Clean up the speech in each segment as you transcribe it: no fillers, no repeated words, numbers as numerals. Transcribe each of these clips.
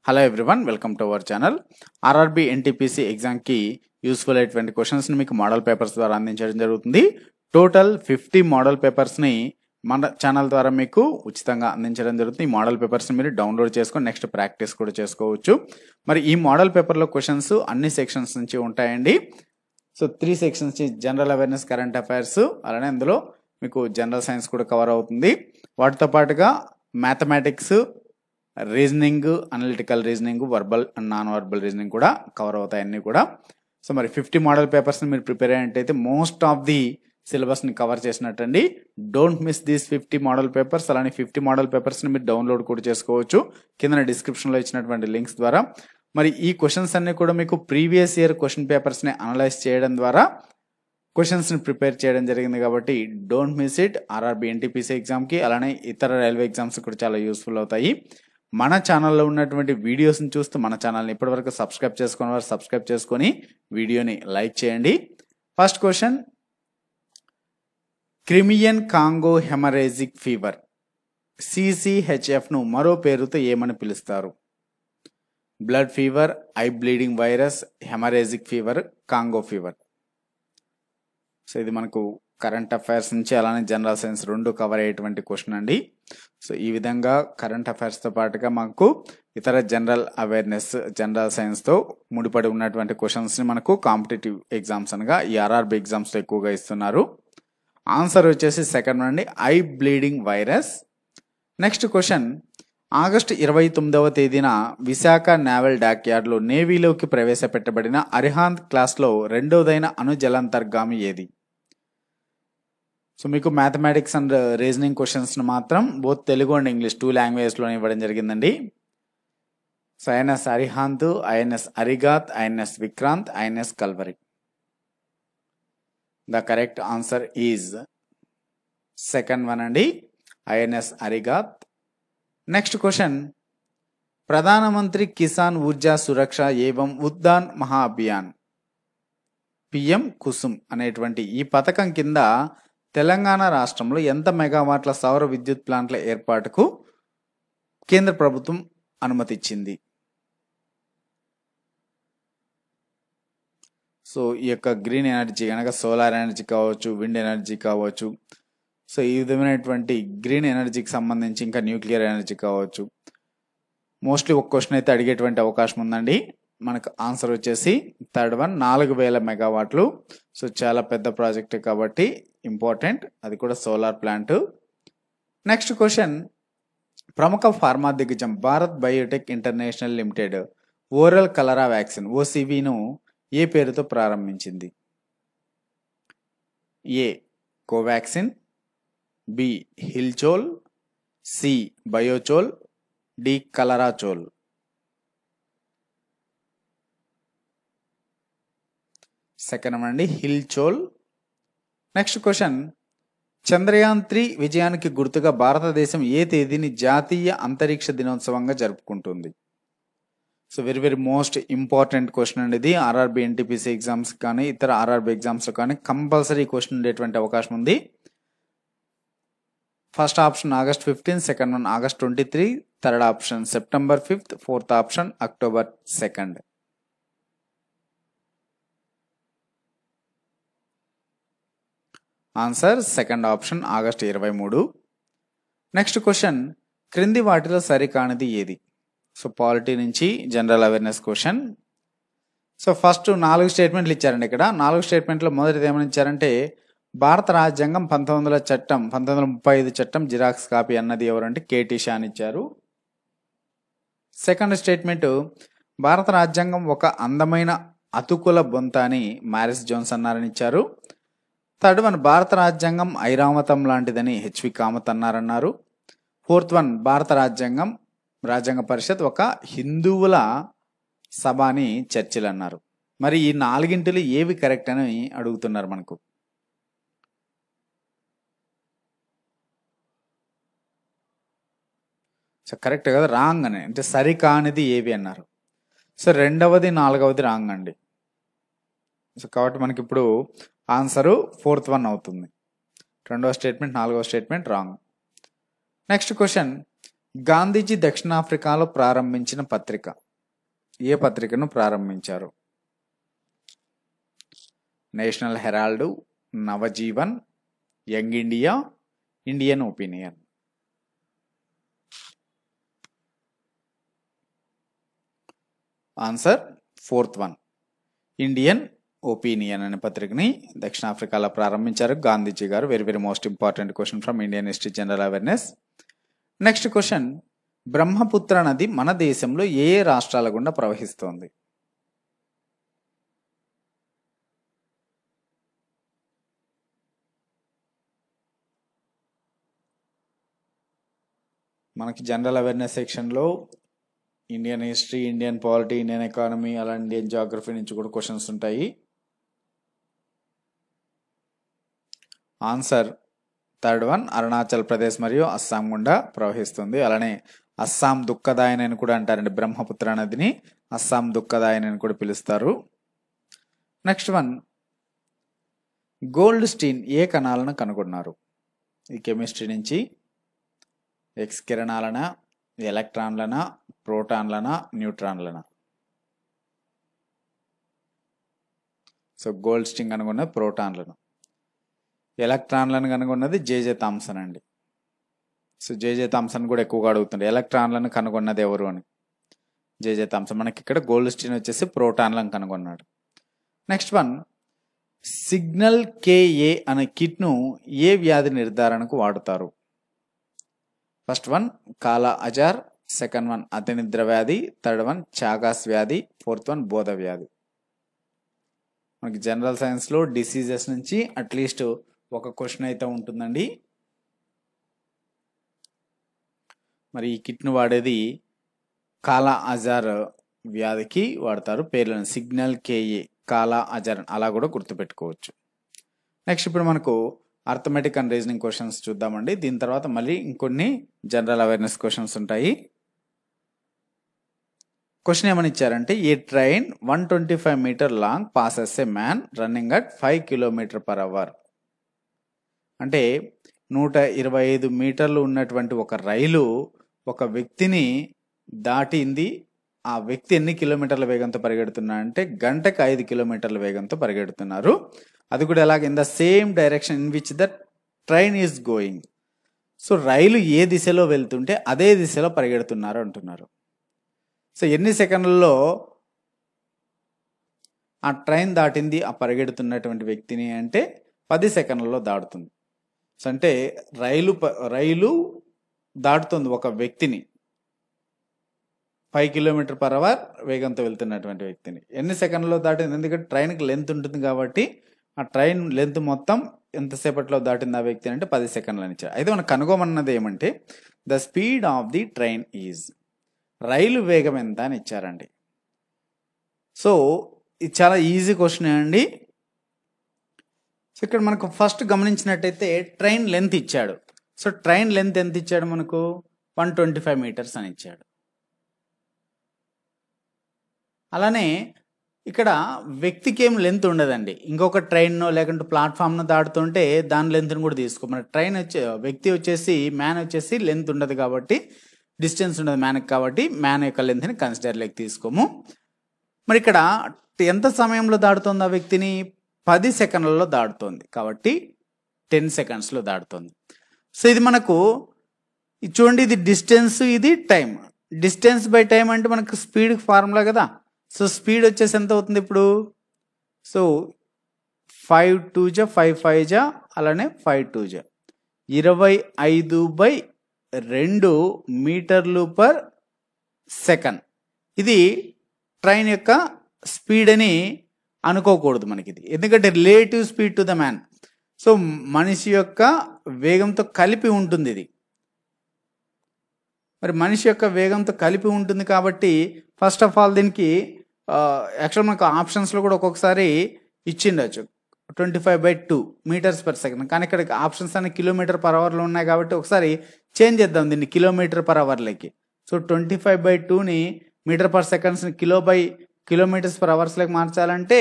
Hello everyone, welcome to our channel. RRB NTPC ఎగ్జామ్కి useful అయ్యేటువంటి క్వశ్చన్స్ని మీకు మోడల్ పేపర్స్ ద్వారా అందించడం జరుగుతుంది. టోటల్ 50 మోడల్ పేపర్స్ని మన ఛానల్ ద్వారా మీకు ఉచితంగా అందించడం జరుగుతుంది. ఈ మోడల్ పేపర్స్ని మీరు డౌన్లోడ్ చేసుకొని నెక్స్ట్ ప్రాక్టీస్ కూడా చేసుకోవచ్చు. మరి ఈ మోడల్ పేపర్లో క్వశ్చన్స్ అన్ని సెక్షన్స్ నుంచి ఉంటాయండి. So 3 sections general awareness, current affairs, అలానే అందులో మీకు జనరల్ సైన్స్ కూడా కవర్ అవుతుంది. వాటితో పాటుగా mathematics, reasoning, analytical reasoning, verbal and non verbal reasoning కూడా కవర్ అవుతాయి అన్నీ కూడా. సో మరి 50 మోడల్ పేపర్స్ని మీరు ప్రిపేర్ అయినట్టయితే మోస్ట్ ఆఫ్ ది సిలబస్ని కవర్ చేసినట్టండి. Don't miss these 50 model papers. అలానే 50 మోడల్ పేపర్స్ని మీరు డౌన్లోడ్ కూడా చేసుకోవచ్చు కింద డిస్క్రిప్షన్లో ఇచ్చినటువంటి లింక్స్ ద్వారా. మరి ఈ క్వశ్చన్స్ అన్ని కూడా మీకు ప్రీవియస్ ఇయర్ క్వశ్చన్ పేపర్స్ని అనలైజ్ చేయడం ద్వారా క్వశ్చన్స్ని ప్రిపేర్ చేయడం జరిగింది. కాబట్టి don't miss it. RRB NTPC ఎగ్జామ్కి అలానే ఇతర రైల్వే ఎగ్జామ్స్ కూడా చాలా యూస్ఫుల్ అవుతాయి. మన ఛానల్లో ఉన్నటువంటి వీడియోస్ని చూస్తూ మన ఛానల్ని ఇప్పటివరకు సబ్స్క్రైబ్ చేసుకున్న వారు సబ్స్క్రైబ్ చేసుకొని వీడియోని లైక్ చేయండి. First question, Crimean Congo haemorrhagic fever CCHFను మరో పేరుతో ఏమని పిలుస్తారు? Blood fever, eye bleeding virus, haemorrhagic fever, Congo fever. So ఇది మనకు కరెంట్ అఫైర్స్ నుంచి అలానే జనరల్ సైన్స్ రెండు కవర్ అయ్యేటువంటి క్వశ్చన్ అండి. సో ఈ విధంగా కరెంట్ అఫైర్స్తో పాటుగా మాకు ఇతర జనరల్ అవేర్నెస్, జనరల్ సైన్స్తో ముడిపడి ఉన్నటువంటి క్వశ్చన్స్ని మనకు కాంపిటేటివ్ ఎగ్జామ్స్ అనగా ఈ ఆర్ఆర్బి ఎగ్జామ్స్లో ఎక్కువగా ఇస్తున్నారు. ఆన్సర్ వచ్చేసి సెకండ్ అండి, eye bleeding virus. Next question, August 29వ తేదీన విశాఖ నేవల్ డాక్ యార్డ్లో నేవీలోకి ప్రవేశపెట్టబడిన అరిహాంత్ క్లాస్లో రెండవదైన అణు జలాంతర్గామి ఏది? సో మీకు మ్యాథమెటిక్స్ అండ్ రీజనింగ్ క్వశ్చన్స్ని మాత్రం బోత్ తెలుగు అండ్ ఇంగ్లీష్ 2 లాంగ్వేజ్లో ఇవ్వడం జరిగిందండి. So INS Arihant, INS Arighat, INS Vikrant, INS Calvary. The correct answer is second one అండి, ఐఎన్ఎస్ అరిగాత్. నెక్స్ట్ క్వశ్చన్, ప్రధానమంత్రి కిసాన్ ఊర్జా సురక్ష ఏవం ఉద్దాన్ మహా అభియాన్ పిఎం కుసుమ్ అనేటువంటి ఈ పథకం కింద తెలంగాణ రాష్ట్రంలో ఎంత మెగావాట్ల సౌర విద్యుత్ ప్లాంట్ల ఏర్పాటుకు కేంద్ర ప్రభుత్వం అనుమతి ఇచ్చింది? సో ఈ యొక్క గ్రీన్ ఎనర్జీ అనగా సోలార్ ఎనర్జీ కావచ్చు, విండ్ ఎనర్జీ కావచ్చు, సో ఈ విధమైనటువంటి గ్రీన్ ఎనర్జీకి సంబంధించి ఇంకా న్యూక్లియర్ ఎనర్జీ కావచ్చు, మోస్ట్లీ ఒక క్వశ్చన్ అయితే అడిగేటువంటి అవకాశం ఉందండి. మనకు ఆన్సర్ వచ్చేసి థర్డ్ వన్, 4000 మెగావాట్లు. సో చాలా పెద్ద ప్రాజెక్ట్ కాబట్టి ఇంపార్టెంట్, అది కూడా సోలార్ ప్లాంట్. నెక్స్ట్ క్వశ్చన్, ప్రముఖ ఫార్మా దిగ్గజం Bharat biotech international limited oral cholera vaccine OCVను ఏ పేరుతో ప్రారంభించింది? A Covaxin, B Hillchol, C Biochol, D Cholerachol. Second అండి హిల్చోల్. నెక్స్ట్ క్వశ్చన్, చంద్రయాన్ 3 విజయానికి గుర్తుగా భారతదేశం ఏ తేదీని జాతీయ అంతరిక్ష దినోత్సవంగా జరుపుకుంటుంది? So very very most important question అండి ఇది. ఆర్ఆర్బి ఎన్టీపీసీ ఎగ్జామ్స్ కానీ ఇతర ఆర్ఆర్బి ఎగ్జామ్స్ కానీ కంపల్సరీ క్వశ్చన్ ఉండేటువంటి అవకాశం ఉంది. First option August 15, second one August 23, third option September 5, fourth option October 2. Answer second option August 23. Next question, క్రింది వాటిలో సరికానిది ఏది? సో పాలిటీ నుంచి general awareness question. So first 4 స్టేట్మెంట్లు ఇచ్చారండి. ఇక్కడ 4 స్టేట్మెంట్లో మొదటిది ఏమని ఇచ్చారంటే, భారత రాజ్యాంగం 1935 చట్టం జిరాక్స్ కాపీ అన్నది ఎవరంటే కేటీ షా అని ఇచ్చారు. సెకండ్ స్టేట్మెంట్, భారత రాజ్యాంగం ఒక అందమైన అతుకుల బొంత అని మారిస్ జోన్స్ అన్నారని ఇచ్చారు. థర్డ్ వన్, భారత రాజ్యాంగం ఐరావతం లాంటిదని HV కామత్ అన్నారన్నారు. ఫోర్త్ వన్, భారత రాజ్యాంగ పరిషత్ ఒక హిందువుల సభ అని చర్చిలు అన్నారు. మరి ఈ 4 ఏవి కరెక్ట్ అని అడుగుతున్నారు మనకు. సో కరెక్ట్ కదా, రాంగ్ అని అంటే సరికానిది ఏవి అన్నారు. సో రెండవది 4వది రాంగ్ అండి. సో కాబట్టి మనకి ఇప్పుడు ఆన్సరు ఫోర్త్ వన్ అవుతుంది. రెండవ స్టేట్మెంట్ 4వ statement wrong. Next question, Gandhiji దక్షిణాఫ్రికాలో ప్రారంభించిన పత్రిక. ఏ పత్రికను ప్రారంభించారు? National Herald, Navajivan, Young India, Indian Opinion. Answer fourth one, Indian Opinion అనే పత్రికని దక్షిణాఫ్రికాలో ప్రారంభించారు గాంధీజీ గారు. Very very most important question from Indian history general awareness. Next question, Brahmaputra నది మన దేశంలో ఏ రాష్ట్రాల గుండా ప్రవహిస్తోంది? మనకి జనరల్ అవేర్నెస్ సెక్షన్లో Indian history, Indian polity, Indian economy, అలా ఇండియన్ జాగ్రఫీ నుంచి కూడా క్వశ్చన్స్ ఉంటాయి. Answer third one, Arunachal Pradesh మరియు అస్సాం గుండా ప్రవహిస్తుంది. అలానే అస్సాం దుఃఖదాయని అని కూడా అంటారండి. బ్రహ్మపుత్ర నదిని అస్సాం దుఃఖదాయని అని కూడా పిలుస్తారు. నెక్స్ట్ వన్, గోల్డ్ స్టీన్ ఏ కణాలను కనుగొన్నారు? ఈ కెమిస్ట్రీ నుంచి ఎక్స్ కిరణాలన, ఎలక్ట్రాన్లన, ప్రోటాన్లన, న్యూట్రాన్లన? సో గోల్డ్ స్టీన్ కనుగొన్నది ప్రోటాన్లను. ఎలక్ట్రాన్లను కనుగొన్నది జేజే థామ్సన్ అండి. సో జేజే థామ్సన్ కూడా ఎక్కువగా అడుగుతుండే ఎలక్ట్రాన్లను కనుగొన్నది ఎవరు అని. J J Thomson. మనకి ఇక్కడ గోల్డ్ స్టీన్ వచ్చేసి ప్రోటాన్లను కనుగొన్నాడు. నెక్స్ట్ వన్, సిగ్నల్ కేఏ అనే కిట్ను ఏ వ్యాధి నిర్ధారణకు వాడుతారు? ఫస్ట్ వన్ కాలా అజార్, సెకండ్ వన్ అతి నిద్ర వ్యాధి, థర్డ్ వన్ చాగాస్ వ్యాధి, ఫోర్త్ వన్ బోధ వ్యాధి. మనకి జనరల్ సైన్స్లో డిసీజెస్ నుంచి అట్లీస్ట్ ఒక క్వశ్చన్ అయితే ఉంటుందండి. మరి ఈ కిట్ను వాడేది కాలా అజార్ వ్యాధికి వాడతారు. పేర్లను సిగ్నల్ కేఏ, కాలా అజార్ అలా కూడా గుర్తుపెట్టుకోవచ్చు. నెక్స్ట్ ఇప్పుడు మనకు అర్థమెటిక్ అండ్ రీజనింగ్ క్వశ్చన్స్ చూద్దామండి. దీని తర్వాత మళ్ళీ ఇంకొన్ని జనరల్ అవేర్నెస్ క్వశ్చన్స్ ఉంటాయి. క్వశ్చన్ ఏమని ఇచ్చారంటే, a train 125 metre long passes a man running at 5 km/h. అంటే 125 మీటర్లు ఉన్నటువంటి ఒక రైలు ఒక వ్యక్తిని దాటింది. ఆ వ్యక్తి ఎన్ని కిలోమీటర్ల వేగంతో పరిగెడుతున్నా అంటే గంటకు 5 కిలోమీటర్ల వేగంతో పరిగెడుతున్నారు. అది కూడా ఎలాగ? In the same direction in which the train is going. So రైలు ఏ దిశలో వెళ్తుంటే అదే దిశలో పరిగెడుతున్నారు అంటున్నారు. సో ఎన్ని సెకండ్లలో ఆ ట్రైన్ దాటింది ఆ పరిగెడుతున్నటువంటి వ్యక్తిని అంటే 10 సెకండ్లలో దాటుతుంది. సో అంటే రైలు దాటుతుంది ఒక వ్యక్తిని 5 km/h వేగంతో వెళ్తున్నటువంటి వ్యక్తిని. ఎన్ని సెకండ్లలో దాటింది? ఎందుకంటే ట్రైన్కి లెంత్ ఉంటుంది కాబట్టి ఆ ట్రైన్ లెంత్ మొత్తం ఎంతసేపట్లో దాటింది ఆ వ్యక్తి అంటే 10 సెకండ్లు అని ఇచ్చారు. అయితే మనం కనుగొమన్నది ఏమంటే the speed of the train is, రైలు వేగం ఎంత అని ఇచ్చారండి. సో ఇది చాలా ఈజీ క్వశ్చన్ అండి. సో ఇక్కడ మనకు ఫస్ట్ గమనించినట్టయితే ట్రైన్ లెంత్ ఇచ్చాడు. సో ట్రైన్ లెంత్ ఎంత ఇచ్చాడు? మనకు 125 మీటర్స్ అని ఇచ్చాడు. అలానే ఇక్కడ వ్యక్తికి ఏం లెంత్ ఉండదండి. ఇంకొక ట్రైన్నో లేకుంటే ప్లాట్ఫామ్ను దాటుతుంటే దాని లెంత్ను కూడా తీసుకో. మన ట్రైన్ వ్యక్తి వచ్చేసి మ్యాన్ వచ్చేసి లెంత్ ఉండదు కాబట్టి, డిస్టెన్స్ ఉండదు మ్యాన్కి కాబట్టి మ్యాన్ యొక్క లెంత్ని కన్సిడర్లోకి తీసుకోము. మరి ఇక్కడ ఎంత సమయంలో దాడుతుంది ఆ వ్యక్తిని? 10 సెకండ్లలో దాడుతుంది కాబట్టి 10 సెకండ్స్లో దాడుతుంది. సో ఇది మనకు చూడండి, ఇది డిస్టెన్స్, ఇది టైం. డిస్టెన్స్ బై టైం అంటే మనకు స్పీడ్ ఫార్ములా కదా. సో స్పీడ్ వచ్చేసి ఎంత అవుతుంది ఇప్పుడు? సో 5 2 5 5 అలానే 5 2 25/2 మీటర్లు పర్ సెకండ్. ఇది ట్రైన్ యొక్క స్పీడ్ అని అనుకోకూడదు మనకి ఇది, ఎందుకంటే relative speed to the man. So మనిషి యొక్క వేగంతో కలిపి ఉంటుంది ఇది. మరి మనిషి యొక్క వేగంతో కలిపి ఉంటుంది కాబట్టి ఫస్ట్ ఆఫ్ ఆల్ దీనికి యాక్చువల్ మనకు ఆప్షన్స్లో కూడా ఒక్కొక్కసారి ఇచ్చిండొచ్చు 25/2 మీటర్స్ పర్ సెకండ్. కానీ ఇక్కడ ఆప్షన్స్ అన్ని km/hలో ఉన్నాయి కాబట్టి ఒకసారి చేంజ్ చేద్దాం దీన్ని km/hలోకి. సో 25/2ని మీటర్ పర్ సెకండ్స్ని km/h మార్చాలంటే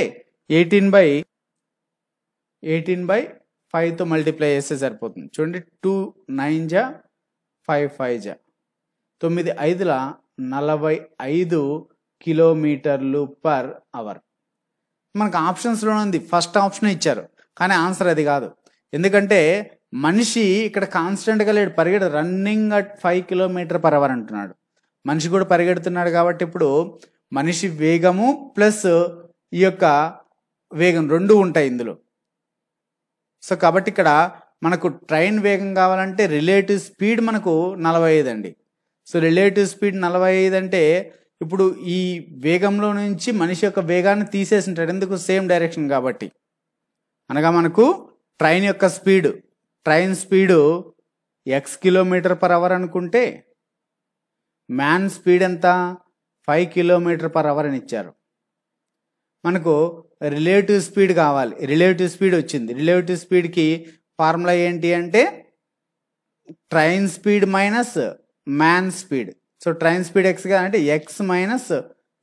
18/5తో మల్టిప్లై చేస్తే సరిపోతుంది. చూడండి 2 9 5 5 9 5ల 45 కిలోమీటర్లు పర్ అవర్. మనకు ఆప్షన్స్లో ఉంది, ఫస్ట్ ఆప్షన్ ఇచ్చారు కానీ ఆన్సర్ అది కాదు. ఎందుకంటే మనిషి ఇక్కడ కాన్స్టెంట్గా లేడు, running at 5 kilometre per hour అంటున్నాడు. మనిషి కూడా పరిగెడుతున్నాడు కాబట్టి ఇప్పుడు మనిషి వేగము ప్లస్ ఈ యొక్క వేగం రెండు ఉంటాయి ఇందులో. సో కాబట్టి ఇక్కడ మనకు ట్రైన్ వేగం కావాలంటే రిలేటివ్ స్పీడ్ మనకు 45 అండి. సో రిలేటివ్ స్పీడ్ 45 అంటే ఇప్పుడు ఈ వేగంలో నుంచి మనిషి యొక్క వేగాన్ని తీసేసి ఉంటాడు, ఎందుకు సేమ్ డైరెక్షన్ కాబట్టి. అనగా మనకు ట్రైన్ యొక్క speed, train speed x kilometre per hour అనుకుంటే మ్యాన్ స్పీడ్ ఎంత 5 కిలోమీటర్ పర్ అవర్ అని ఇచ్చారు. మనకు రిలేటివ్ స్పీడ్ కావాలి, రిలేటివ్ స్పీడ్ వచ్చింది. రిలేటివ్ స్పీడ్కి ఫార్ములా ఏంటి అంటే train speed minus man speed. So train speed x గా అంటే x మైనస్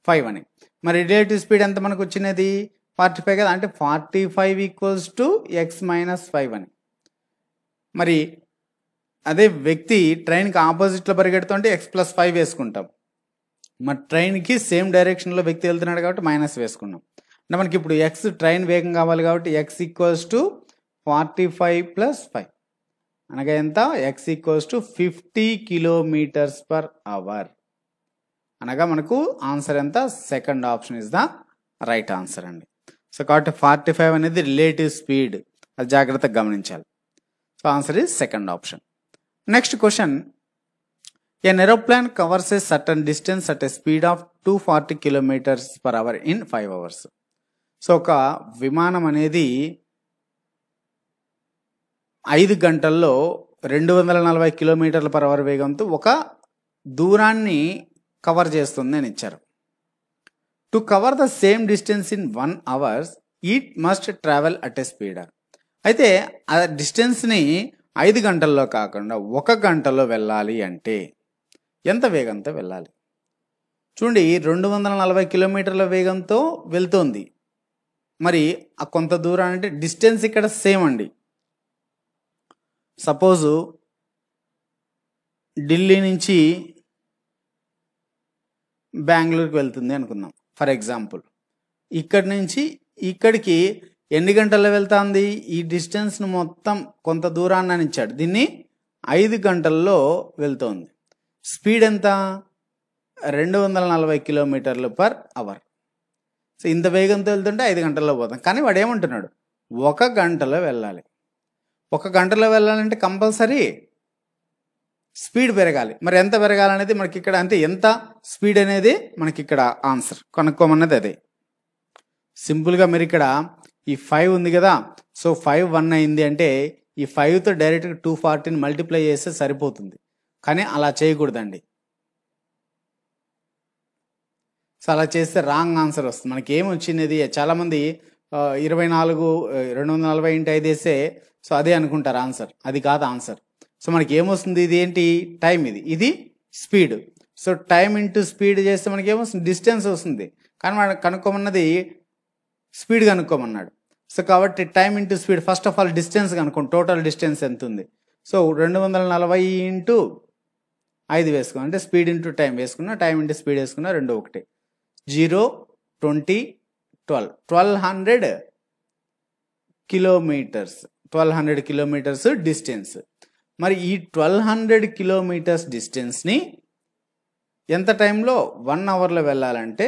5 అని. మరి రిలేటివ్ స్పీడ్ ఎంత మనకు వచ్చినది 45 కదా, అంటే 45 ఈక్వల్స్ టు x మైనస్ 5 అని. మరి అదే వ్యక్తి ట్రైన్కి ఆపోజిట్లో పరిగెడుతుంటే x ప్లస్ 5 వేసుకుంటాం. మరి ట్రైన్కి సేమ్ డైరెక్షన్లో వ్యక్తి వెళ్తున్నాడు కాబట్టి మైనస్ వేసుకున్నాం. అంటే మనకి ఇప్పుడు x ట్రైన్ వేగం కావాలి కాబట్టి x ఈక్వల్స్ టు 45 ప్లస్ 5 అనగా ఎంత, x equals to 50 kilometres per hour. అనగా మనకు ఆన్సర్ ఎంత, second option is the right answer అండి. సో కాబట్టి 45 అనేది రిలేటివ్ స్పీడ్, అది జాగ్రత్తగా గమనించాలి. So answer is second option. Next question, an aeroplane covers a certain distance at a speed of 240 kilometers per hour in 5 hours. So ఒక విమానం అనేది 5 గంటల్లో 240 కిలోమీటర్ల పర్ అవర్ వేగంతో ఒక దూరాన్ని కవర్ చేస్తుంది అని ఇచ్చారు. To cover the same distance in 1 hour it must travel at a speed. అయితే ఆ డిస్టెన్స్ని 5 గంటల్లో కాకుండా 1 గంటలో వెళ్ళాలి అంటే ఎంత వేగంతో వెళ్ళాలి? చూడండి 240 కిలోమీటర్ల వేగంతో వెళ్తోంది. మరి ఆ కొంత దూరం అంటే డిస్టెన్స్ ఇక్కడ సేమ్ అండి. సపోజు ఢిల్లీ నుంచి బెంగళూరుకి వెళ్తుంది అనుకుందాం ఫర్ ఎగ్జాంపుల్. ఇక్కడి నుంచి ఇక్కడికి ఎన్ని గంటల్లో వెళ్తుంది? ఈ డిస్టెన్స్ను మొత్తం కొంత దూరాన్ని అని ఇచ్చాడు, దీన్ని 5 గంటల్లో వెళ్తోంది. స్పీడ్ ఎంత? 240 కిలోమీటర్లు పర్ అవర్. సో ఇంత వేగంతో వెళ్తుంటే 5 గంటల్లో పోతాం. కానీ వాడు ఏమంటున్నాడు, 1 గంటలో వెళ్ళాలి. 1 గంటలో వెళ్ళాలంటే కంపల్సరీ స్పీడ్ పెరగాలి. మరి ఎంత పెరగాలనేది మనకి ఇక్కడ, అంటే ఎంత స్పీడ్ అనేది మనకి ఇక్కడ ఆన్సర్ కనుక్కోమన్నది అదే. సింపుల్గా మీరు ఇక్కడ ఈ 5 ఉంది కదా, సో 5 1 అయింది అంటే ఈ 5తో డైరెక్ట్గా 240ని మల్టిప్లై చేస్తే సరిపోతుంది. కానీ అలా చేయకూడదండి. సో అలా చేస్తే రాంగ్ ఆన్సర్ వస్తుంది. మనకి ఏమొచ్చినది, చాలామంది 240 × 5 వేస్తే సో అదే అనుకుంటారు ఆన్సర్, అది కాదు ఆన్సర్. సో మనకి ఏమొస్తుంది, ఇది ఏంటి, టైం, ఇది speed. So time into speed చేస్తే మనకి ఏమొస్తుంది, డిస్టెన్స్ వస్తుంది. కానీ మనం కనుక్కోమన్నది స్పీడ్ కనుక్కోమన్నాడు. సో కాబట్టి time into speed, first of all distance కనుక్కోండి, టోటల్ డిస్టెన్స్ ఎంత ఉంది. సో 240 ఇంటూ 5 వేసుకున్నాం అంటే స్పీడ్ ఇంటూ టైం వేసుకున్నా, టైం ఇంటూ స్పీడ్ వేసుకున్నా, 2 ఒకటే. 0 20 1200 కిలోమీటర్స్, 1200 కిలోమీటర్స్ డిస్టెన్స్. మరి ఈ 1200 కిలోమీటర్స్ డిస్టెన్స్ని ఎంత టైంలో 1 అవర్లో వెళ్ళాలంటే,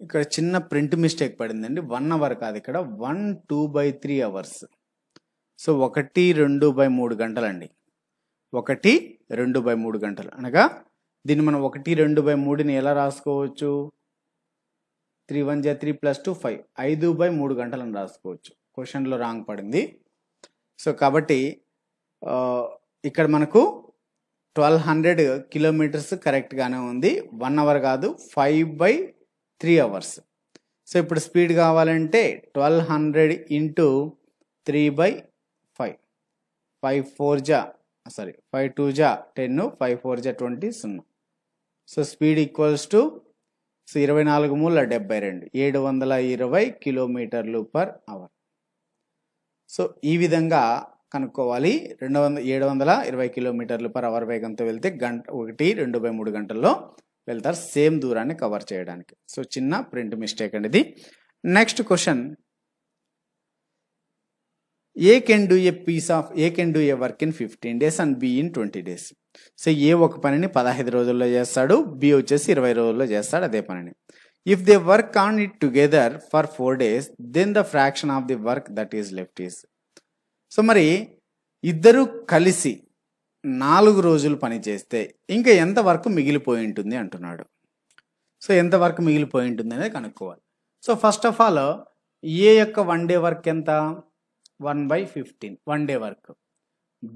ఇక్కడ చిన్న ప్రింట్ మిస్టేక్ పడిందండి, 1 అవర్ కాదు, ఇక్కడ 1 2/3 అవర్స్. సో 1 2/3 గంటలండి, 1 2/3 గంటలు. అనగా దీన్ని మనం 1 2/3ని ఎలా రాసుకోవచ్చు, 3 1 3 + 2 5, 5/3 గంటలను రాసుకోవచ్చు. క్వశ్చన్లో రాంగ్ పడింది. సో కాబట్టి ఇక్కడ మనకు 1200 కిలోమీటర్స్ కరెక్ట్గానే ఉంది, 1 అవర్ కాదు, 5/3 అవర్స్. సో ఇప్పుడు స్పీడ్ కావాలంటే 1200 into 3/5, 5 2 10, 5 4 20, 0. So speed equals to 24 3 72, 720 కిలోమీటర్లు పర్ అవర్. సో ఈ విధంగా కనుక్కోవాలి. 720 కిలోమీటర్లు పర్ అవర్ వేగంతో వెళ్తే 1.2/3 గంటల్లో వెళ్తారు సేమ్ దూరాన్ని కవర్ చేయడానికి. సో చిన్న ప్రింట్ మిస్టేక్ అండి ఇది. Next question, A can do a work in 15 days and B in 20 days. So A ఒక పనిని 15 రోజుల్లో చేస్తాడు, బి వచ్చేసి 20 రోజుల్లో చేస్తాడు అదే పనిని. If they work on it together for 4 days, then the fraction of the work that is left is. So మరి ఇద్దరు కలిసి 4 రోజులు పని చేస్తే ఇంకా ఎంత వర్క్ మిగిలిపోయి ఉంటుంది అంటున్నాడు. సో ఎంత వర్క్ మిగిలిపోయి ఉంటుంది అనేది కనుక్కోవాలి. So first of all A యొక్క 1 day వర్క్ ఎంత, 1/15 1 day work.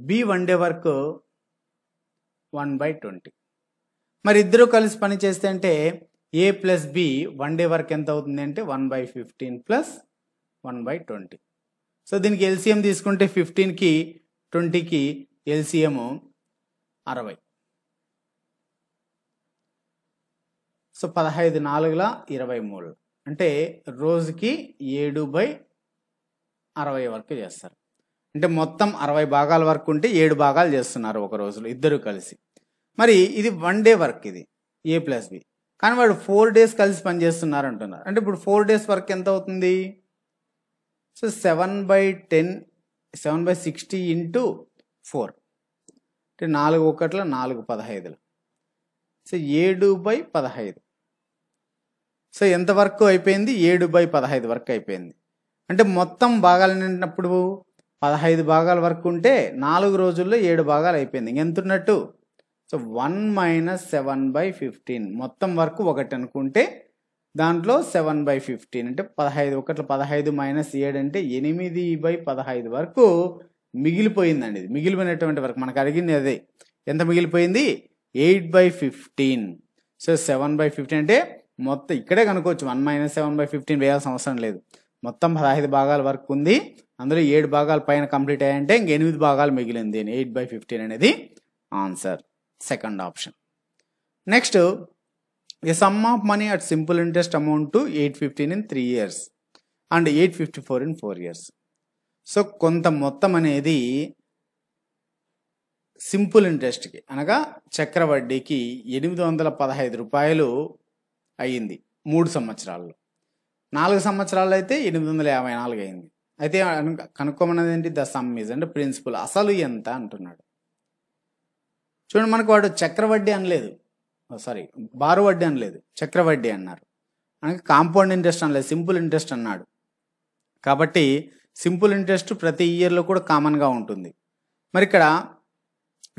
B 1 day work 1/20. మరి ఇద్దరు కలిసి పని చేస్తే అంటే A plus B 1 day work ఎంత అవుతుంది అంటే 1/15 ప్లస్ 1/20. సో దీనికి ఎల్సిఎం తీసుకుంటే 15కి 20కి ఎల్సిఎం 60. సో 15 4 23 అంటే రోజుకి 7/60 వరకు చేస్తారు. అంటే మొత్తం 60 భాగాల వరకు ఉంటే 7 భాగాలు చేస్తున్నారు ఒక రోజులో ఇద్దరు కలిసి. మరి ఇది 1 day వర్క్, ఇది ఏ ప్లస్ బి. కానీ వాడు 4 days కలిసి పని చేస్తున్నారు అంటున్నారు. అంటే ఇప్పుడు 4 days వర్క్ ఎంత అవుతుంది? సో 7/60 ఇంటూ 4 అంటే 4 1 4 15. సో 7/15. సో ఎంత వర్క్ అయిపోయింది? 7/15 వర్క్ అయిపోయింది. అంటే మొత్తం భాగాలు నిండినప్పుడు 15 భాగాల వరకు ఉంటే 4 రోజుల్లో 7 భాగాలు అయిపోయింది. ఇంకెంత ఉన్నట్టు? సో 1 - 7/15 మొత్తం వర్క్ 1 అనుకుంటే దాంట్లో 7/15 అంటే 15 1 15 - 7 అంటే 8/15 వరకు మిగిలిపోయిందండి. ఇది మిగిలిపోయినటువంటి వరకు మనకు అడిగింది అదే. ఎంత మిగిలిపోయింది? 8/15. సో 7/15 అంటే మొత్తం ఇక్కడే కనుక్కోవచ్చు. 1 - 7/15 వేయాల్సిన అవసరం లేదు. మొత్తం 15 భాగాల వరకు ఉంది, అందులో 7 భాగాలు పైన కంప్లీట్ అయ్యాయంటే ఇంక 8 భాగాలు మిగిలింది. 8/15 అనేది answer, second option. Next, A some of money at simple interest amount to 815 in 3 years and 854 in 4 years. So కొంత మొత్తం అనేది సింపుల్ ఇంట్రెస్ట్కి అనగా చక్ర వడ్డీకి 815 రూపాయలు అయ్యింది 3 సంవత్సరాల్లో. 4 సంవత్సరాలు అయితే 854 అయింది. అయితే కనుక్కోమన్నది ఏంటి? ద సమ్ ఈజ్ అంటే ప్రిన్సిపల్, అసలు ఎంత అంటున్నాడు. చూడండి, మనకు వాడు చక్రవడ్డీ అనలేదు, సారీ బారు వడ్డీ అనలేదు, చక్రవడ్డీ అన్నారు. మనకి కాంపౌండ్ ఇంట్రెస్ట్ అనలేదు, సింపుల్ ఇంట్రెస్ట్ అన్నాడు. కాబట్టి సింపుల్ ఇంట్రెస్ట్ ప్రతి ఇయర్లో కూడా కామన్గా ఉంటుంది. మరి ఇక్కడ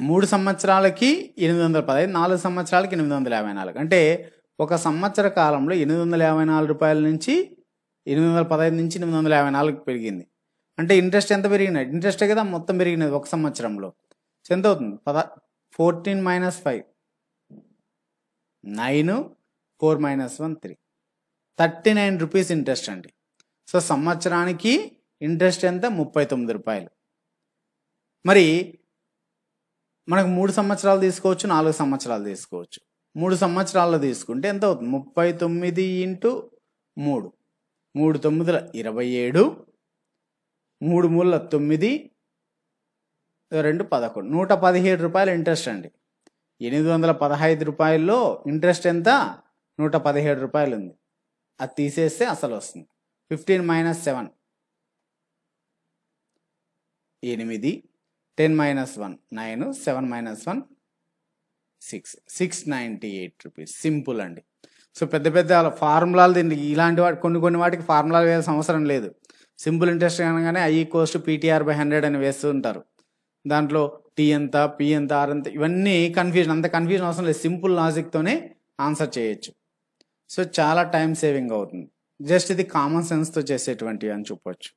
3 సంవత్సరాలకి 815, 4 సంవత్సరాలకి 854 అంటే ఒక సంవత్సర కాలంలో 854 రూపాయల నుంచి 815 నుంచి 854 పెరిగింది. అంటే ఇంట్రెస్ట్ ఎంత పెరిగినది? ఇంట్రెస్టే కదా మొత్తం పెరిగినది ఒక సంవత్సరంలో. ఎంత అవుతుంది? 14 - 5 9, 4 - 1 3 39 రూపీస్ ఇంట్రెస్ట్ అండి. సో సంవత్సరానికి ఇంట్రెస్ట్ ఎంత? 39 రూపాయలు. మరి మనకు 3 సంవత్సరాలు తీసుకోవచ్చు, 4 సంవత్సరాలు తీసుకోవచ్చు. 3 సంవత్సరాల్లో తీసుకుంటే ఎంత అవుతుంది? 39 ఇంటూ 3, 3 9 27, 3 3 9, 2 11, 117 రూపాయలు ఇంట్రెస్ట్ అండి. 815 రూపాయల్లో ఇంట్రెస్ట్ ఎంత? 117 రూపాయలు ఉంది. అది తీసేస్తే అసలు వస్తుంది. 15 - 7 8, 10 - 1 9, 7 - 1 698 రూపీస్. సింపుల్ అండి. సో పెద్ద పెద్ద ఫార్ములాలు దీనికి ఇలాంటి వాటి కొన్ని వాటికి ఫార్ములాలు వేయాల్సిన అవసరం లేదు. సింపుల్ ఇంట్రెస్ట్ అనగానే I = PTR/100 అని వేస్తూ ఉంటారు. దాంట్లో టీ ఎంత, పి ఎంత, ఆర్ ఎంత, ఇవన్నీ అంత కన్ఫ్యూజన్ అవసరం లేదు. సింపుల్ లాజిక్తోనే ఆన్సర్ చేయొచ్చు. సో చాలా టైం సేవింగ్ అవుతుంది. జస్ట్ ఇది కామన్ సెన్స్తో చేసేటువంటివి అని చెప్పవచ్చు.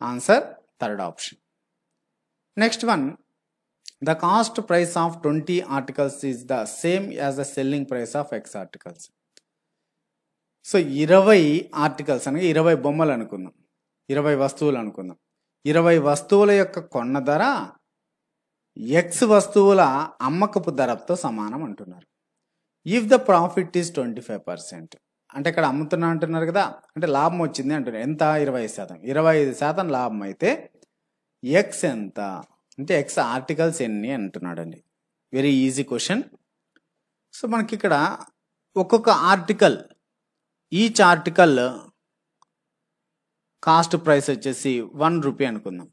Answer third option. Next one, the cost price of 20 articles is the same as the selling price of X articles. So 20 articles అనగా 20 బొమ్మలు అనుకుందాం, 20 వస్తువులు అనుకుందాం. 20 వస్తువుల యొక్క కొన్న ధర X వస్తువుల అమ్మకపు ధరతో సమానం అంటున్నారు. ఇఫ్ ద ప్రాఫిట్ ఈజ్ 25%, అంటే ఇక్కడ అమ్ముతున్నా అంటున్నారు కదా, అంటే లాభం వచ్చింది అంటున్నారు. ఎంత? 25%. 25% లాభం అయితే ఎక్స్ ఎంత అంటే ఎక్స్ ఆర్టికల్స్ ఎన్ని అంటున్నాడండి. Very easy question. సో మనకి ఇక్కడ ఒక్కొక్క article, each article cost price వచ్చేసి 1 రూపీ అనుకుందాం.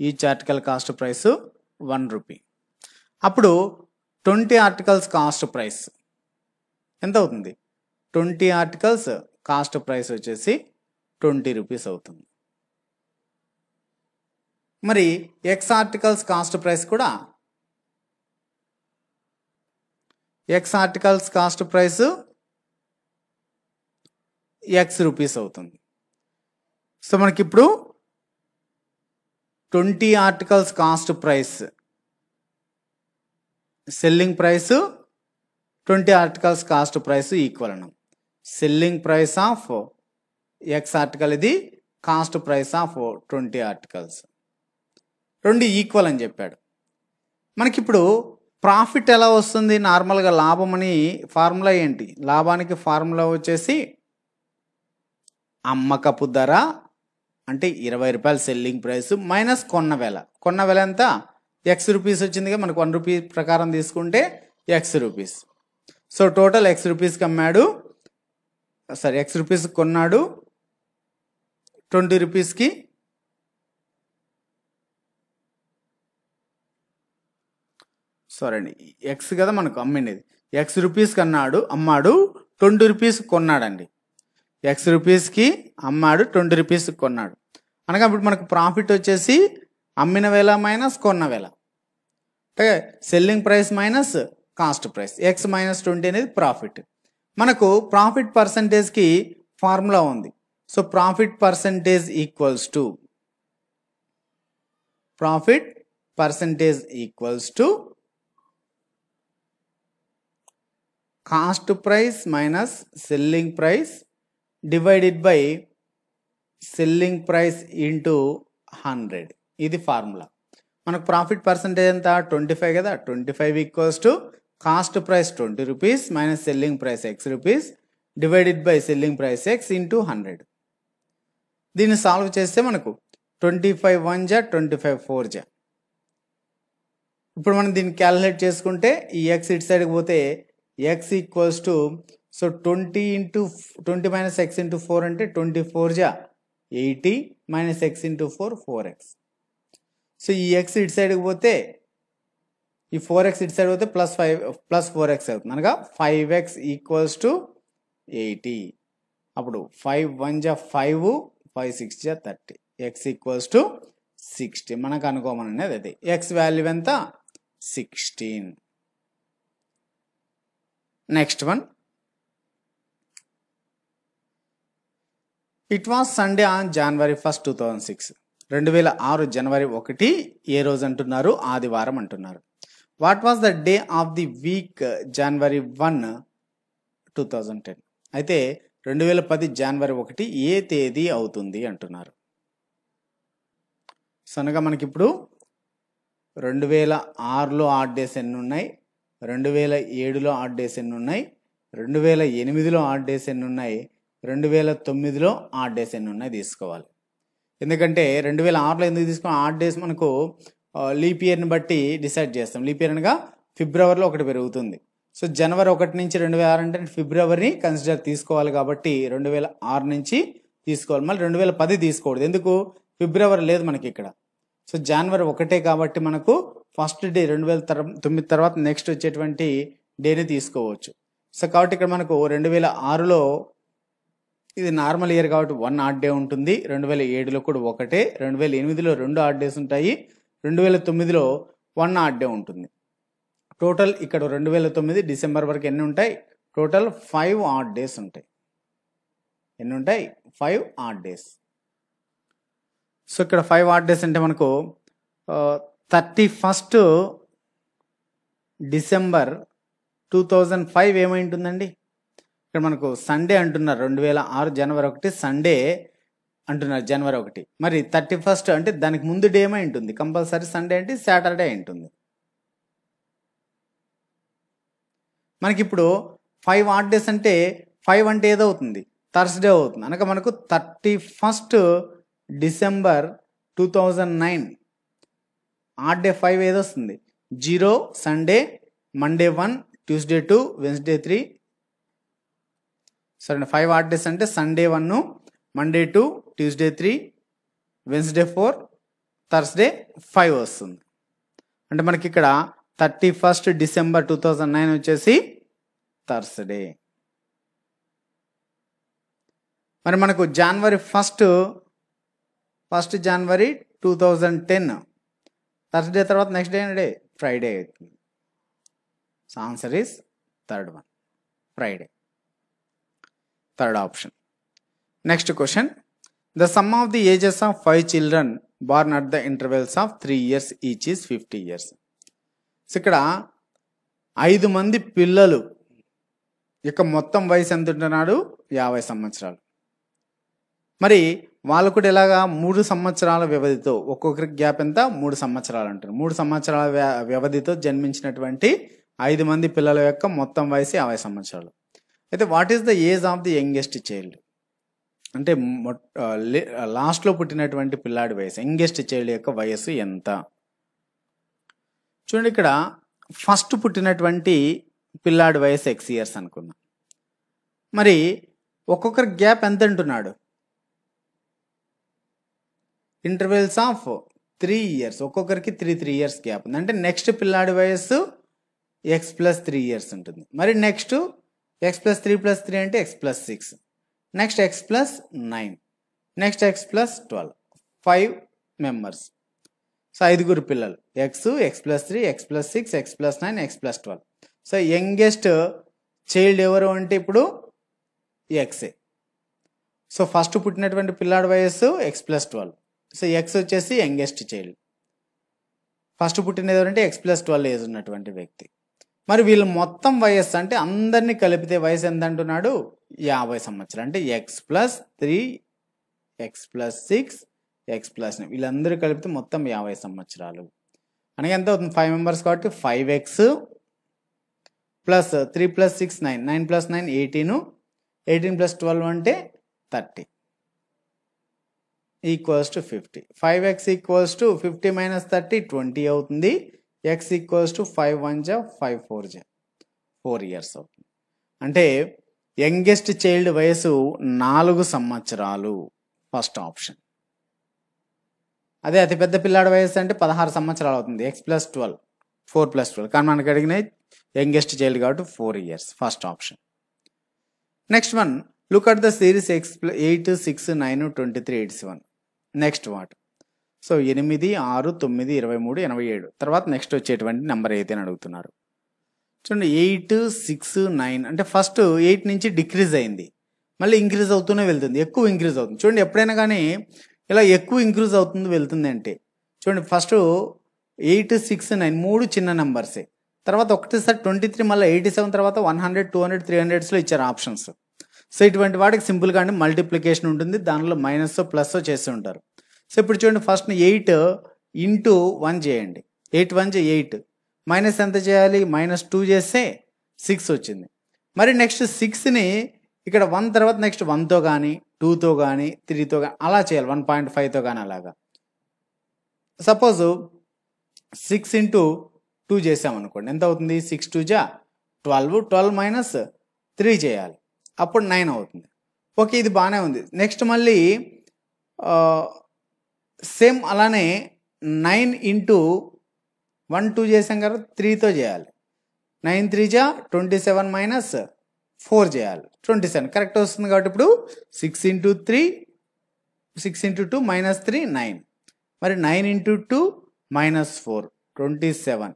Each article cost price 1 rupee. అప్పుడు 20 ఆర్టికల్స్ కాస్ట్ ప్రైస్ ఎంత అవుతుంది? 20 ఆర్టికల్స్ కాస్ట్ ప్రైస్ వచ్చేసి 20 రూపీస్ అవుతుంది. మరి ఎక్స్ ఆర్టికల్స్ కాస్ట్ ప్రైస్ కూడా x articles cost price x rupees అవుతుంది. సో మనకి ఇప్పుడు 20 articles cost price selling price 20 articles cost price equal అన్నాం. Selling price of x article, ఇది కాస్ట్ ప్రైస్ ఆఫ్ 20 ఆర్టికల్స్, రెండు ఈక్వల్ అని చెప్పాడు. మనకిప్పుడు ప్రాఫిట్ ఎలా వస్తుంది? నార్మల్గా లాభం అని ఫార్ములా ఏంటి? లాభానికి ఫార్ములా వచ్చేసి అమ్మకపు ధర అంటే 20 రూపాయలు సెల్లింగ్ ప్రైస్ మైనస్ కొన్న వెల ఎంత? ఎక్స్ రూపీస్ వచ్చిందిగా, మనకు 1 రూపీ ప్రకారం తీసుకుంటే X rupees. So total X రూపీస్కి అమ్మాడు, ఎక్స్ రూపీస్ కొన్నాడు, 20 రూపీస్కి ఎక్స్ కదా మనకు అమ్మిండేది, ఎక్స్ రూపీస్కి అమ్మాడు 20 రూపీస్ కొన్నాడండి. ఎక్స్ రూపీస్కి అమ్మాడు 20 రూపీస్కి కొన్నాడు అనగా ఇప్పుడు మనకు ప్రాఫిట్ వచ్చేసి అమ్మిన వేల మైనస్ కొన్న వేల, అంటే selling price minus cost price, X minus 20 అనేది ప్రాఫిట్. మనకు ప్రాఫిట్ పర్సంటేజ్కి ఫార్ములా ఉంది. So profit percentage equals to cost price minus selling price divided by selling price into 100. ఇది ఫార్ములా. మనకు ప్రాఫిట్ పర్సంటేజ్ ఎంత? 25 కదా. 25 equals to cost price 20 rupees minus selling price x rupees divided by selling price X into 100. దీన్ని solve చేస్తే మనకు 25 1 జా 25 4 జా. ఇప్పుడు మనం దీన్ని క్యాలిక్యులేట్ చేసుకుంటే ఈ ఎక్స్ ఇటు సైడ్కి పోతే X equals to 20 minus X into 4 అంటే 24 జా 80 minus X into 4 4x. So ఈ ఎక్స్ ఇటు సైడ్కి పోతే ఈ 4x ఇటు సైడ్ పోతే ప్లస్ 4x అవుతుంది, అనగా 5x ఈక్వల్స్ టు 80. అప్పుడు 5 1 జా 5 5 6 జా 30, ఎక్స్ ఈక్వల్స్ టు 60. మనకు అనుకోమనేది అది. ఎక్స్ వాల్యూ ఎంత? 16. Next one, it was Sunday on January 1st, 2006. 2006 జనవరి 1 ఏ రోజు అంటున్నారు? ఆదివారం అంటున్నారు. What was the day of the week January 1, 2010? అయితే 2010 జనవరి 1 ఏ తేదీ అవుతుంది అంటున్నారు. సనగా మనకి ఇప్పుడు 2006లో ఆడ్ డేస్ ఎన్ని ఉన్నాయి, 2007లో ఆడ్ డేస్ ఎన్ని ఉన్నాయి, 2008లో ఆడ్ డేస్ ఎన్ని ఉన్నాయి, 2009లో ఆడ్ డేస్ ఎన్ని ఉన్నాయి తీసుకోవాలి. ఎందుకంటే 2006లో ఎందుకు తీసుకున్నాం? ఆడ్ డేస్ మనకు లీప్ ఇయర్ని బట్టి డిసైడ్ చేస్తాం. లీప్ ఇయర్ అనగా ఫిబ్రవరిలో ఒకటి పెరుగుతుంది. సో జనవరి 1 నుంచి 2006 అంటే ఫిబ్రవరిని కన్సిడర్ తీసుకోవాలి కాబట్టి 2006 నుంచి తీసుకోవాలి. మళ్ళీ 2010 తీసుకోకూడదు, ఎందుకు? ఫిబ్రవరి లేదు మనకి ఇక్కడ. సో జనవరి 1 కాబట్టి మనకు ఫస్ట్ డే 2009 తర్వాత నెక్స్ట్ వచ్చేటువంటి డేని తీసుకోవచ్చు. సో కాబట్టి ఇక్కడ మనకు 2006లో ఇది నార్మల్ ఇయర్ కాబట్టి 1 ఆడ్ డే ఉంటుంది, 2007లో కూడా 1, 2008లో 2 ఆడ్ డేస్ ఉంటాయి, 2009లో 1 ఆడ్ డే ఉంటుంది. టోటల్ ఇక్కడ 2009 డిసెంబర్ వరకు ఎన్ని ఉంటాయి? టోటల్ 5 ఆడ్ డేస్ ఉంటాయి. ఎన్ని ఉంటాయి? 5 ఆడ్ డేస్. సో ఇక్కడ 5 ఆడ్ డేస్ అంటే మనకు 31st డిసెంబర్ 2005 ఏమై ఉంటుందండి? ఇక్కడ మనకు సండే అంటున్నారు, 2006 జనవరి 1 సండే అంటున్నారు జనవరి 1. మరి 31st అంటే దానికి ముందు డే ఏమై ఉంటుంది? కంపల్సరీ సండే అంటే సాటర్డే ఉంటుంది. మనకి ఇప్పుడు 5 ఆడ్ డేస్ అంటే 5 అంటే ఏదవుతుంది? థర్స్డే అవుతుంది. అనగా మనకు 31st డిసెంబర్ 2009 ఆడ్ డే 5 ఏది వస్తుంది? 0 సండే, మండే 1, ట్యూస్డే 2, వెన్స్డే 3. సరే 5 ఆడ్ డేస్ అంటే Sunday 1, Monday 2, Tuesday 3, Wednesday 4, Thursday 5 వస్తుంది. అంటే మనకి ఇక్కడ 31st December 2009 వచ్చేసి థర్స్డే. మరి మనకు January 1st January 2010 థర్స్డే తర్వాత నెక్స్ట్ డే ఫ్రైడే అవుతుంది. So answer is third one, Friday. Third option. Next question. The sum of the ages of 5 children born at the intervals of 3 years each is 50 years. So ఇక్కడ 5 మంది పిల్లలు యొక్క మొత్తం వయసు ఎంత ఉంటున్నాడు? 50 సంవత్సరాలు. మరి వాళ్ళు కూడా ఇలాగా 3 సంవత్సరాల వ్యవధితో, ఒక్కొక్కరికి గ్యాప్ ఎంత? 3 సంవత్సరాలు అంటారు. 3 సంవత్సరాల వ్యవధితో జన్మించినటువంటి 5 మంది పిల్లల యొక్క మొత్తం వయసు 50 సంవత్సరాలు. అయితే what is the age of the youngest child? అంటే లాస్ట్లో పుట్టినటువంటి పిల్లాడి వయసు, యంగెస్ట్ చైల్డ్ యొక్క వయసు ఎంత? చూడండి, ఇక్కడ ఫస్ట్ పుట్టినటువంటి పిల్లాడి వయసు X years అనుకుందాం. మరి ఒక్కొక్కరి గ్యాప్ ఎంత అంటున్నాడు? ఇంటర్వెల్స్ ఆఫ్ 3 years, ఒక్కొక్కరికి 3 years గ్యాప్ ఉంది. అంటే నెక్స్ట్ పిల్లాడి వయస్సు X + 3 years ఉంటుంది. మరి నెక్స్ట్ X + 3 + 3 అంటే X + 6, next X + 9, next X + 12, 5 members. So 5 పిల్లలు, X + 3, X + 6, X + 9, X + 12. So youngest child ఎవరు అంటే ఇప్పుడు Xఏ. సో ఫస్ట్ పుట్టినటువంటి పిల్లాడి వయస్సు X + 12. సో X వచ్చేసి యంగెస్ట్ చైల్డ్. ఫస్ట్ పుట్టినది ఎవరంటే X + 12 ఏజ్ ఉన్నటువంటి వ్యక్తి. మరి వీళ్ళు మొత్తం వయస్సు అంటే అందరినీ కలిపితే వయసు ఎంత అంటున్నాడు? 50 సంవత్సరాలు. అంటే X + 3, X + 6, X + 9 వీళ్ళందరూ కలిపితే మొత్తం 50 సంవత్సరాలు. అనగా ఎంత అవుతుంది? 5 మెంబర్స్ కాబట్టి 5X + 3 + 6 9, 9 + 9 18, 18 + 12 అంటే 30 = 50. 5X = 50 - 30 20 అవుతుంది. X = 5 1 జా 5 4 జా 4 years అవుతుంది. అంటే యంగెస్ట్ చైల్డ్ వయసు 4 సంవత్సరాలు, ఫస్ట్ ఆప్షన్. అదే అతిపెద్ద పిల్లాడి వయసు అంటే 16 సంవత్సరాలు అవుతుంది. X + 12, 4 + 12. కానీ మనకు అడిగిన యంగెస్ట్ చైల్డ్ కాబట్టి 4 years, first option. Next one, look at the series X + 8 6 9 23 87. Next what? So 8 6 9 23 87 తర్వాత నెక్స్ట్ వచ్చేటువంటి నెంబర్ అయితే అడుగుతున్నారు. చూడండి, 8 6 9 అంటే ఫస్ట్ 8 నుంచి డిక్రీజ్ అయింది, మళ్ళీ ఇంక్రీజ్ అవుతూనే వెళ్తుంది, ఎక్కువ ఇంక్రీజ్ అవుతుంది. చూడండి, ఎప్పుడైనా కానీ ఇలా ఎక్కువ ఇంక్రీజ్ అవుతుంది వెళ్తుంది అంటే చూడండి, ఫస్ట్ 8 6 9 3 చిన్న నెంబర్సే, తర్వాత ఒకటేసారి 23 మళ్ళీ 87 తర్వాత 100 200 300స్లో ఇచ్చారు ఆప్షన్స్. సో ఇటువంటి వాటికి సింపుల్గా అంటే మల్టిప్లికేషన్ ఉంటుంది, దానిలో మైనస్ ప్లస్ చేస్తూ ఉంటారు. సో ఇప్పుడు చూడండి, ఫస్ట్ 8 × 1 చేయండి, 8 1 8, మైనస్ ఎంత చేయాలి? -2 చేస్తే 6 వచ్చింది. మరి నెక్స్ట్ 6ని ఇక్కడ 1 తర్వాత నెక్స్ట్ 1తో కానీ 2తో కానీ 3తో కానీ అలా చేయాలి, 1.5తో కానీ అలాగా. సపోజ్ 6 × 2 చేసామనుకోండి, ఎంత అవుతుంది? 6 2 జా 12, 12 - 3 చేయాలి, అప్పుడు 9 అవుతుంది. ఓకే, ఇది బాగానే ఉంది. నెక్స్ట్ మళ్ళీ సేమ్ అలానే 9 × 1 2 చేసాం కదా, 3తో చేయాలి, 9 3 జా 27 - 4 చేయాలి, 27 కరెక్ట్ వస్తుంది. కాబట్టి ఇప్పుడు 6 × 3 6 × 2 -3 9, మరి 9 × 2 -4 27,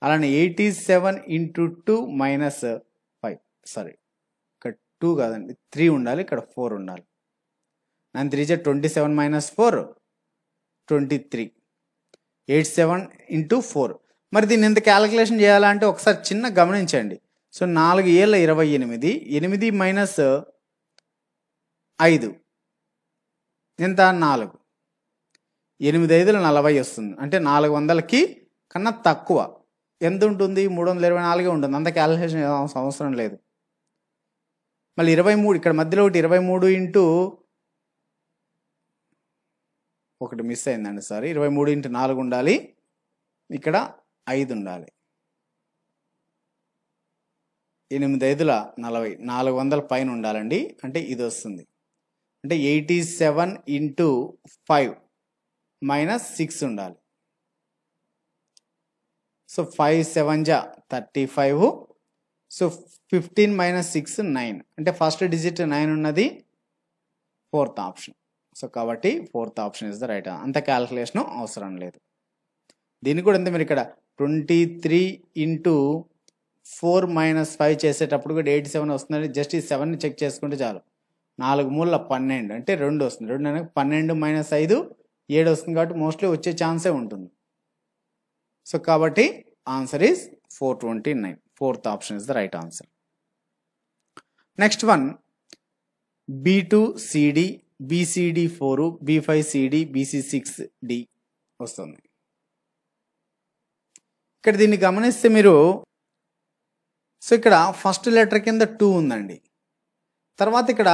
అలానే 87 × 2 -5 సారీ ఇక్కడ 2 కాదండి 3 ఉండాలి, ఇక్కడ 4 ఉండాలి. 9 3 జా 27 - 4 23, 87 × 4. మరి దీన్ని ఎంత క్యాలిక్యులేషన్ చేయాలంటే ఒకసారి చిన్న గమనించండి. సో 4 ఏళ్ళ 28, 8 - 5 ఎంత? 4, 8 5 40 వస్తుంది. అంటే 400కి కన్నా తక్కువ ఎంత ఉంటుంది? 324 ఉంటుంది. అంత క్యాలిక్యులేషన్ అవసరం లేదు. మళ్ళీ 23 ఇక్కడ మధ్యలో ఒకటి 23 × ఒకటి మిస్ అయిందండి, సారీ. 23 ఇంటూ 4 ఉండాలి, ఇక్కడ 5 ఉండాలి. 8 5ల 40, 400 పైన ఉండాలండి. అంటే ఇది వస్తుంది. అంటే 87 ఇంటూ 5 మైనస్ 6 ఉండాలి. సో 5 7 జా 35. So 15 minus 6 9. అంటే ఫస్ట్ డిజిట్ 9 ఉన్నది, 4th ఆప్షన్. సో కాబట్టి 4th option is the right. అంత క్యాల్కులేషన్ అవసరం లేదు. దీన్ని కూడా అంతే. మీరు ఇక్కడ 23 ఇంటూ 4 మైనస్ 5 చేసేటప్పుడు కూడా 87 వస్తుందండి. జస్ట్ ఈ 7ని చెక్ చేసుకుంటే చాలు. 4 మూల 12 అంటే 2 వస్తుంది. 2 అనేది 12 మైనస్ 5 7 వస్తుంది. కాబట్టి మోస్ట్లీ వచ్చే ఛాన్సే ఉంటుంది. సో కాబట్టి answer is 429. 4th option is the right answer. Next one, B2CD, BCD 4, B5CD, BC6D వస్తుంది. ఇక్కడ దీన్ని గమనిస్తే మీరు, సో ఇక్కడ ఫస్ట్ లెటర్ కింద 2 ఉందండి. తర్వాత ఇక్కడ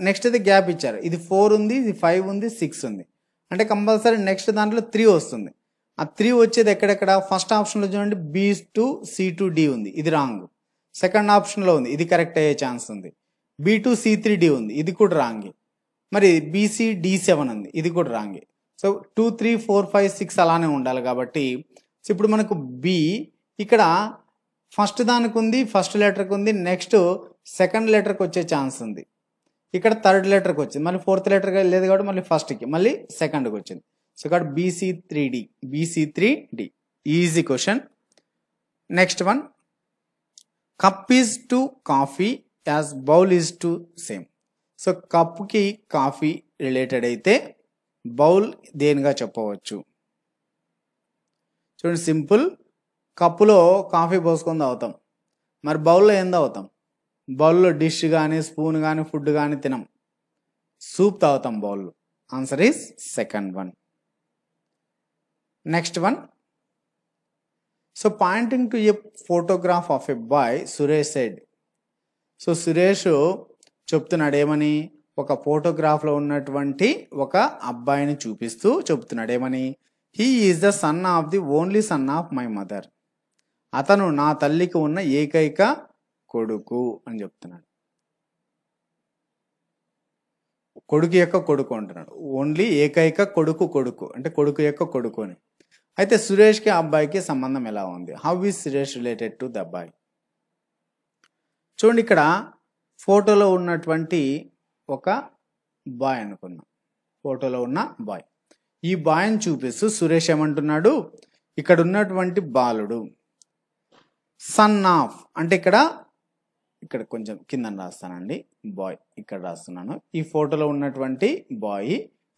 నెక్స్ట్ అయితే గ్యాప్ ఇచ్చారు. ఇది 4 ఉంది, ఇది 5 ఉంది, 6 ఉంది. అంటే కంపల్సరీ నెక్స్ట్ దాంట్లో 3 వస్తుంది. ఆ 3 వచ్చేది ఎక్కడెక్కడ? ఫస్ట్ ఆప్షన్లో చూడండి, B2C2D ఉంది, ఇది రాంగ్. సెకండ్ ఆప్షన్లో ఉంది, ఇది కరెక్ట్ అయ్యే ఛాన్స్ ఉంది. B2C3D ఉంది, ఇది కూడా రాంగ్. మరి BCD7 ఉంది, ఇది కూడా రాంగ్. సో 2 3 4 5 6 అలానే ఉండాలి. కాబట్టి సో ఇప్పుడు మనకు B ఇక్కడ ఫస్ట్ దానికి ఉంది, ఫస్ట్ లెటర్కి ఉంది, నెక్స్ట్ సెకండ్ లెటర్కి వచ్చే ఛాన్స్ ఉంది. ఇక్కడ థర్డ్ లెటర్కి వచ్చింది, మళ్ళీ 4th లెటర్కి లేదు కాబట్టి మళ్ళీ ఫస్ట్కి, మళ్ళీ సెకండ్కి వచ్చింది. సో కాబట్టి BC3D. Easy question. Next one, cup is to coffee as bowl is to same. So కప్కి కాఫీ రిలేటెడ్ అయితే బౌల్ దేనిగా చెప్పవచ్చు? చూడండి, సింపుల్. కప్పులో కాఫీ పోసుకొని తాగుతాం, మరి బౌల్లో ఏం తాగుతాం? బౌల్లో డిష్ కానీ స్పూన్ కానీ ఫుడ్ కానీ తినం, సూప్ తాగుతాం బౌల్లో. Answer is second one. Next one, so pointing to A photograph of a boy, Suresh said. So Suresh చెప్తున్నాడు ఏమని? ఒక ఫోటోగ్రాఫ్లో ఉన్నటువంటి ఒక అబ్బాయిని చూపిస్తూ చెప్తున్నాడు ఏమని? He is the son of the only son of my mother. అతను నా తల్లికి ఉన్న ఏకైక కొడుకు అని చెప్తున్నాడు. కొడుకు యొక్క కొడుకు అంటున్నాడు. ఓన్లీ ఏకైక కొడుకు అంటే కొడుకు యొక్క కొడుకు అని. అయితే సురేష్కి అబ్బాయికి సంబంధం ఎలా ఉంది? How is Suresh related to the అబ్బాయి? చూడండి, ఇక్కడ ఫోటోలో ఉన్నటువంటి ఒక బాయ్ అనుకున్నాం. ఫోటోలో ఉన్న బాయ్, ఈ బాయ్ని చూపిస్తూ సురేష్ ఏమంటున్నాడు? ఇక్కడ ఉన్నటువంటి బాలుడు సన్ ఆఫ్ అంటే ఇక్కడ కొంచెం కింద రాస్తానండి, బాయ్ ఇక్కడ రాస్తున్నాను. ఈ ఫోటోలో ఉన్నటువంటి బాయ్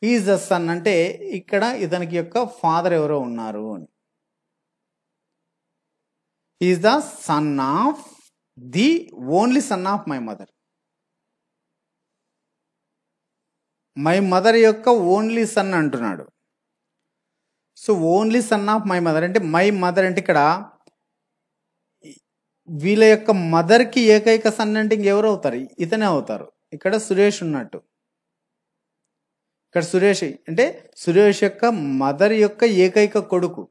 ఈజ్ ద సన్ అంటే ఇక్కడ ఇతనికి యొక్క ఫాదర్ ఎవరో ఉన్నారు అని. Is the son of the only son of my mother. My mother యొక్క ఓన్లీ సన్ అంటున్నాడు. So only son of my mother అంటే మై మదర్ అంటే ఇక్కడ వీళ్ళ యొక్క మదర్కి ఏకైక సన్ అంటే ఇంకెవరు అవుతారు? ఇతనే అవుతారు. ఇక్కడ సురేష్ ఉన్నట్టు. ఇక్కడ సురేష్ అంటే సురేష్ యొక్క మదర్ యొక్క ఏకైక కొడుకు.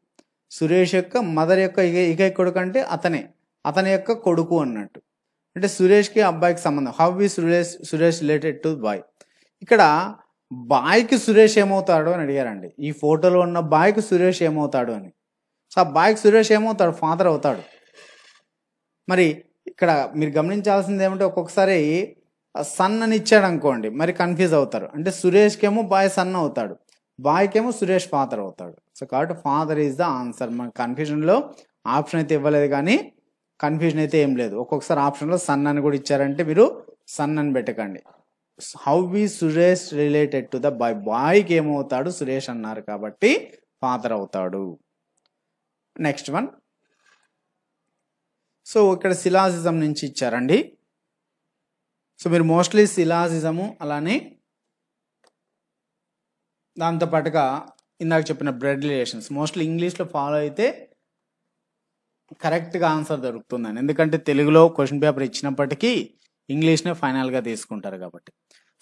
సురేష్ యొక్క మదర్ యొక్క ఏకైక కొడుకు అంటే అతని యొక్క కొడుకు అన్నట్టు. అంటే సురేష్కి అబ్బాయికి సంబంధం. హౌ ఈ సురేష్ రిలేటెడ్ టు బాయ్. ఇక్కడ బాయ్కి సురేష్ ఏమవుతాడు అని అడిగారండి. ఈ ఫోటోలో ఉన్న బాయ్కి సురేష్ ఏమవుతాడు అని. సో ఆ బాయ్కి సురేష్ ఏమవుతాడు? ఫాదర్ అవుతాడు. మరి ఇక్కడ మీరు గమనించాల్సింది ఏమంటే ఒక్కొక్కసారి సన్ అని ఇచ్చాడు అనుకోండి, మరి కన్ఫ్యూజ్ అవుతారు. అంటే సురేష్కేమో బాయ్ సన్ అవుతాడు, బాయ్కేమో సురేష్ ఫాదర్ అవుతాడు. సో కాబట్టి ఫాదర్ ఈజ్ ద ఆన్సర్. మన కన్ఫ్యూజన్లో ఆప్షన్ అయితే ఇవ్వలేదు, కానీ కన్ఫ్యూజన్ అయితే ఏం లేదు. ఒక్కొక్కసారి ఆప్షన్లో సన్ అని కూడా ఇచ్చారంటే మీరు సన్ అని పెట్టకండి. హౌ ఈ Suresh related to the boy. బాయ్కి ఏమవుతాడు? సురేష్ అన్నారు కాబట్టి ఫాదర్ అవుతాడు. నెక్స్ట్ వన్, సో ఇక్కడ సిలాజిజం నుంచి ఇచ్చారండి. సో మీరు మోస్ట్లీ సిలాజిజము అలానే దాంతోపాటుగా ఇందాక చెప్పిన బ్లడ్ రిలేషన్స్ మోస్ట్లీ ఇంగ్లీష్లో ఫాలో అయితే కరెక్ట్గా ఆన్సర్ దొరుకుతుందండి. ఎందుకంటే తెలుగులో క్వశ్చన్ పేపర్ ఇచ్చినప్పటికీ ఇంగ్లీష్నే ఫైనల్గా తీసుకుంటారు కాబట్టి.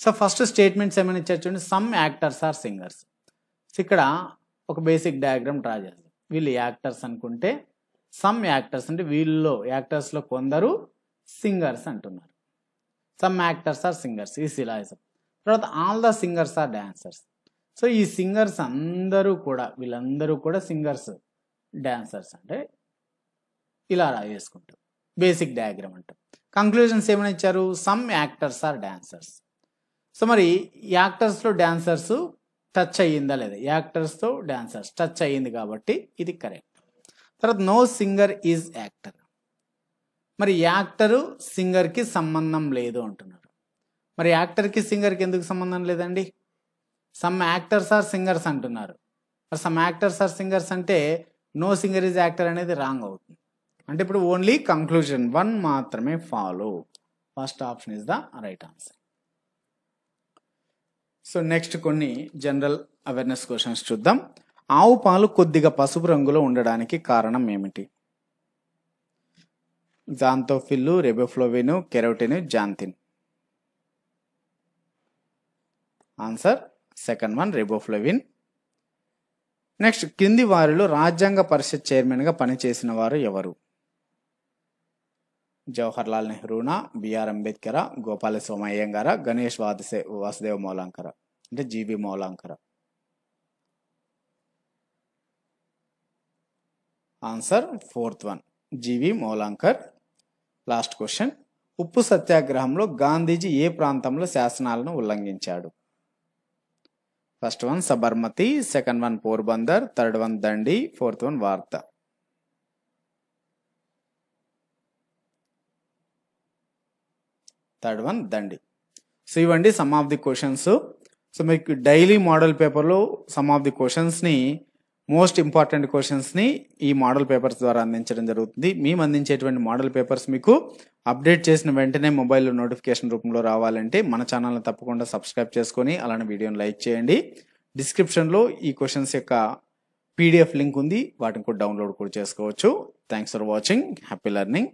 సో ఫస్ట్ స్టేట్మెంట్స్ ఏమైనా ఇచ్చారు చూడండి. Some actors are singers. ఇక్కడ ఒక బేసిక్ డయాగ్రామ్ డ్రా చేద్దాం. వీళ్ళు యాక్టర్స్ అనుకుంటే సమ్ యాక్టర్స్ అంటే వీళ్ళలో యాక్టర్స్లో కొందరు సింగర్స్ అంటున్నారు. సమ్ యాక్టర్స్ ఆర్ సింగర్స్ ఈ శిలాయుసం. తర్వాత all the singers are dancers. So ఈ సింగర్స్ అందరూ కూడా వీళ్ళందరూ కూడా సింగర్స్ డాన్సర్స్ అంటే ఇలా వేసుకుంటారు. బేసిక్ డయాగ్రామ్ అంటారు. కంక్లూజన్స్ ఏమైనా ఇచ్చారు? Some actors are dancers. So మరి యాక్టర్స్లో డాన్సర్స్ టచ్ అయ్యిందా లేదా? యాక్టర్స్తో డాన్సర్స్ టచ్ అయ్యింది కాబట్టి ఇది కరెక్ట్. తర్వాత నో సింగర్ ఈజ్ యాక్టర్. మరి యాక్టరు సింగర్కి సంబంధం లేదు అంటున్నారు. మరి యాక్టర్కి సింగర్కి ఎందుకు సంబంధం లేదండి? సమ్ యాక్టర్స్ ఆర్ సింగర్స్ అంటున్నారు. మరి సమ్ యాక్టర్స్ ఆర్ సింగర్స్ అంటే నో సింగర్ ఈజ్ యాక్టర్ అనేది రాంగ్ అవుతుంది. అంటే ఇప్పుడు ఓన్లీ కంక్లూజన్ 1 మాత్రమే follow. First option is the right answer. So next కొన్ని జనరల్ అవేర్నెస్ క్వశ్చన్స్ చూద్దాం. ఆవు పాలు కొద్దిగా పసుపు రంగులో ఉండడానికి కారణం ఏమిటి? Xanthophyll, riboflavin, carotene, xanthin. Answer second one riboflavin. Next కింది వారిలో రాజ్యాంగ పరిషత్ చైర్మన్గా పనిచేసిన వారు ఎవరు? జవహర్లాల్ నెహ్రూనా, బిఆర్ అంబేద్కరా, గోపాల సోమయ్యంగారా, గణేష్ వాసుదేవ్ మౌలాంకర అంటే G V Mavalankar. Answer fourth one G V Mavalankar. Last question. ఉప్పు సత్యాగ్రహంలో గాంధీజీ ఏ ప్రాంతంలో శాసనాలను ఉల్లంఘించాడు? First one Sabarmati, second one Porbandar, third one Dandi, fourth one Wardha. Third one Dandi. So ఇవ్వండి some of the questions. So మీకు డైలీ మోడల్ పేపర్లో సమ్ ఆఫ్ ది క్వశ్చన్స్ని మోస్ట్ ఇంపార్టెంట్ క్వశ్చన్స్ని ఈ మోడల్ పేపర్స్ ద్వారా అందించడం జరుగుతుంది. మేము అందించేటువంటి మోడల్ పేపర్స్ మీకు అప్డేట్ చేసిన వెంటనే మొబైల్లో నోటిఫికేషన్ రూపంలో రావాలంటే మన ఛానల్ని తప్పకుండా సబ్స్క్రైబ్ చేసుకొని అలానే వీడియోని లైక్ చేయండి. డిస్క్రిప్షన్లో ఈ క్వశ్చన్స్ యొక్క PDF లింక్ ఉంది, వాటిని కూడా డౌన్లోడ్ కూడా చేసుకోవచ్చు. Thanks for watching. Happy learning.